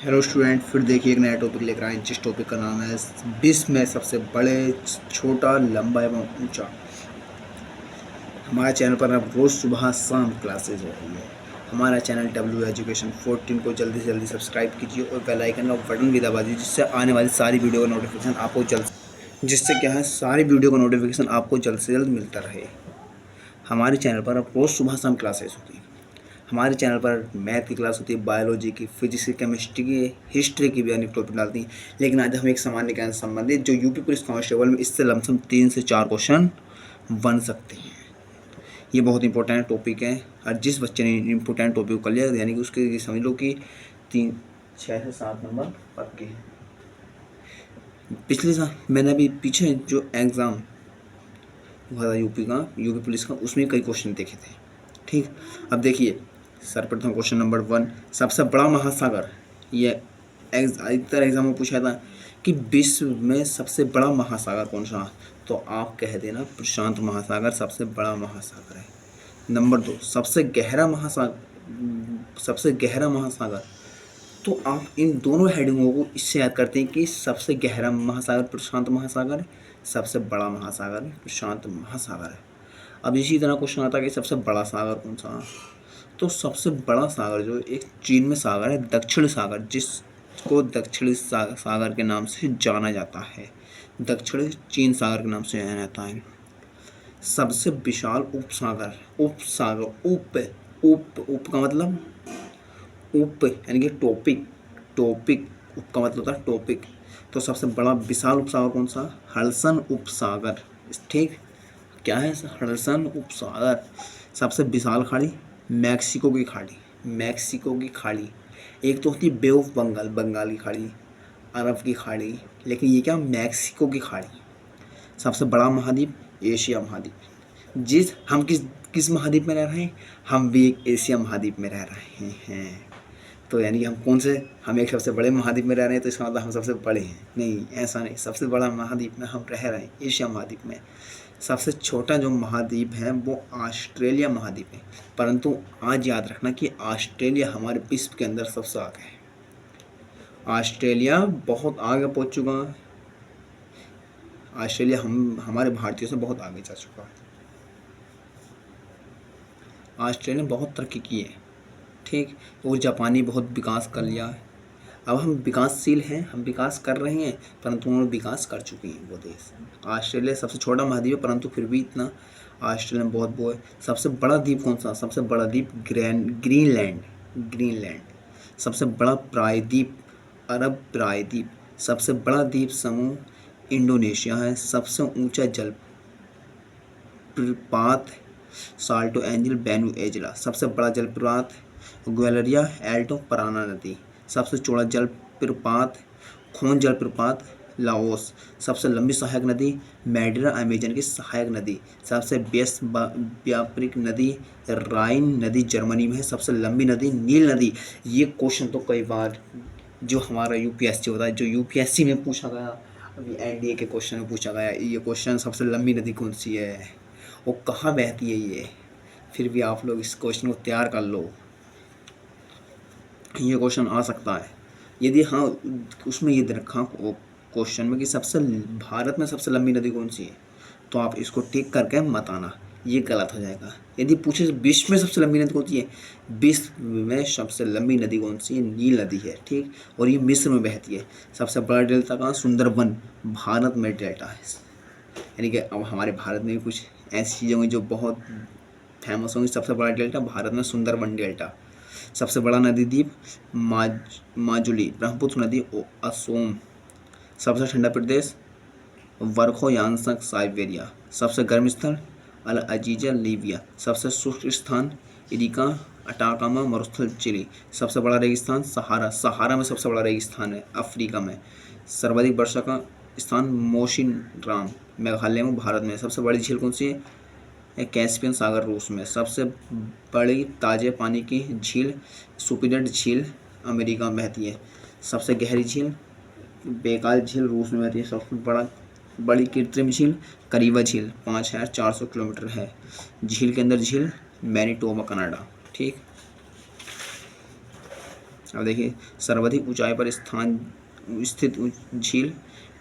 Hello student, फिर देखिए एक नया टॉपिक लेकर आए जिस टॉपिक का नाम है विश्व में सबसे बड़े, छोटा, लंबा एवं ऊंचा। हमारे चैनल पर अब रोज़ सुबह शाम क्लासेज हो रही है। हमारा चैनल W एजुकेशन 14 को जल्दी से जल्दी सब्सक्राइब कीजिए और बेल आइकन का बटन भी दबा दीजिए, जिससे आने वाली सारी वीडियो का नोटिफिकेशन आपको जल्द से जल्द मिलता रहे। हमारे चैनल पर अब रोज़ सुबह शाम क्लासेस होती है। हमारे चैनल पर मैथ की क्लास होती है, बायोलॉजी की, फिजिक्स की, केमिस्ट्री की, हिस्ट्री की भी अनेक टॉपिक डालती हैं। लेकिन आज हम एक सामान्य ज्ञान से संबंधित जो यूपी पुलिस कांस्टेबल में इससे लमसम 3 से 4 क्वेश्चन बन सकते हैं। ये बहुत इंपॉर्टेंट टॉपिक है और जिस बच्चे ने इंपॉर्टेंट टॉपिक को कर लिया यानी कि उसके समझ लो कि 6 से 7 नंबर पक्के हैं। पिछले साल मैंने अभी पीछे जो एग्ज़ाम हुआ था यूपी पुलिस का, उसमें कई क्वेश्चन देखे थे। ठीक, अब देखिए सर्वप्रथम क्वेश्चन नंबर 1, सबसे बड़ा महासागर। ये अधिकतर एग्जाम में पूछा था कि विश्व में सबसे बड़ा महासागर कौन सा, तो आप कह देना प्रशांत महासागर सबसे बड़ा महासागर है। नंबर 2, सबसे गहरा महासागर, तो आप इन दोनों हेडिंगों को इससे याद करते हैं कि सबसे गहरा महासागर प्रशांत महासागर है, सबसे बड़ा महासागर प्रशांत महासागर है। अब इसी तरह क्वेश्चन आता है कि सबसे बड़ा सागर कौन सा, तो सबसे बड़ा सागर जो एक चीन में सागर है, दक्षिण सागर, जिसको दक्षिणी सागर के नाम से जाना जाता है, दक्षिण चीन सागर के नाम से जाना जाता है। सबसे विशाल उपसागर, उप का मतलब उप यानी कि टॉपिक उप का मतलब होता है टॉपिक, तो सबसे बड़ा विशाल उपसागर कौन सा, हडसन उपसागर। ठीक, क्या है हडसन उपसागर। सबसे विशाल खाड़ी, मैक्सिको की खाड़ी। एक तो होती है बे ऑफ बंगाल, बंगाल की खाड़ी, अरब की खाड़ी, लेकिन ये क्या, मैक्सिको की खाड़ी। सबसे बड़ा महाद्वीप, एशिया महाद्वीप। हम किस महाद्वीप में रह रहे हैं, हम भी एक एशिया महाद्वीप में रह रहे हैं। तो यानी कि हम एक सबसे बड़े महाद्वीप में रह रहे हैं, तो इसका मतलब हम सबसे बड़े हैं, नहीं ऐसा नहीं, सबसे बड़ा महाद्वीप में हम रह रहे हैं, एशिया महाद्वीप में। सबसे छोटा जो महाद्वीप है वो ऑस्ट्रेलिया महाद्वीप है, परंतु आज याद रखना कि ऑस्ट्रेलिया हमारे विश्व के अंदर सबसे आगे है। ऑस्ट्रेलिया बहुत आगे पहुंच चुका है। ऑस्ट्रेलिया हमारे भारतीयों से बहुत आगे जा चुका है। ऑस्ट्रेलिया ने बहुत तरक्की की है। ठीक, और जापानी बहुत विकास कर लिया है। अब हम विकासशील हैं, हम विकास कर रहे हैं, परंतु उन्होंने विकास कर चुके हैं वो देश। ऑस्ट्रेलिया सबसे छोटा महाद्वीप है, परंतु फिर भी इतना ऑस्ट्रेलिया में बहुत वो है। सबसे बड़ा द्वीप कौन सा, सबसे बड़ा द्वीप ग्रीनलैंड। सबसे बड़ा प्रायद्वीप, अरब प्रायद्वीप। सबसे बड़ा द्वीप समूह इंडोनेशिया है। सबसे ऊंचा जल प्रपात साल्टो एंजल बेनू एजला। सबसे बड़ा जलप्रपात ग्वालरिया एल्टो पराना नदी। सबसे चौड़ा जलप्रपात खोन जलप्रपात लाओस। सबसे लंबी सहायक नदी मैडिरा अमेजन की सहायक नदी। सबसे व्यस्त व्यापारिक नदी राइन नदी जर्मनी में है। सबसे लंबी नदी नील नदी। ये क्वेश्चन तो कई बार जो हमारा यूपीएससी होता है, जो यूपीएससी में पूछा गया, अभी एनडीए के क्वेश्चन में पूछा गया, ये क्वेश्चन सबसे लंबी नदी कौन सी है, वो कहाँ बहती है, ये फिर भी आप लोग इस क्वेश्चन को तैयार कर लो, ये क्वेश्चन आ सकता है। यदि हाँ, उसमें ये रखा क्वेश्चन में कि भारत में सबसे लंबी नदी कौन सी है, तो आप इसको टिक करके मत आना, ये गलत हो जाएगा। यदि पूछे विश्व में सबसे लंबी नदी कौन सी है, विश्व में सबसे लंबी नदी कौन सी है, नील नदी है। ठीक, और ये मिस्र में बहती है। सबसे बड़ा डेल्टा कहाँ, सुंदरबन, भारत में डेल्टा है। यानी कि अब हमारे भारत में भी कुछ ऐसी चीज़ें हुई जो बहुत फेमस होंगी। सबसे बड़ा डेल्टा भारत में सुंदरबन डेल्टा। सबसे बड़ा नदी द्वीप माजुली, ब्रह्मपुत्र नदी असोम। सबसे ठंडा प्रदेश वर्खोयांसक साइबेरिया। सबसे गर्म स्थल अल अजीजा लीबिया। सबसे शुष्क स्थान इरिका अटाकामा मरुस्थल चिली। सबसे बड़ा रेगिस्तान सहारा में सबसे बड़ा रेगिस्तान है अफ्रीका में। सर्वाधिक वर्षा का स्थान मोशिनराम मेघालय में भारत में। सबसे बड़ी झील कौन सी है, कैस्पियन सागर रूस में। सबसे बड़ी ताजे पानी की झील सुपिरियड झील अमेरिका में बहती है। सबसे गहरी झील बेकाल झील रूस में बहती है। सबसे बड़ी कृत्रिम झील करीबा झील 5400 किलोमीटर है। झील के अंदर झील मैनीटोबा कनाडा। ठीक, अब देखिए, सर्वाधिक ऊंचाई पर स्थान स्थित झील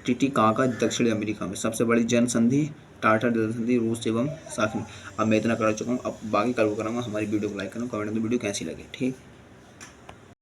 टिटिकाका दक्षिण अमेरिका में। सबसे बड़ी जनसंधि टाटा जनसंधि रूस एवं साथ में। अब मैं इतना कर चुका हूँ, अब बाकी कल को कराऊंगा। हमारी वीडियो को लाइक करना, कमेंट में वीडियो कैसी लगी, ठीक।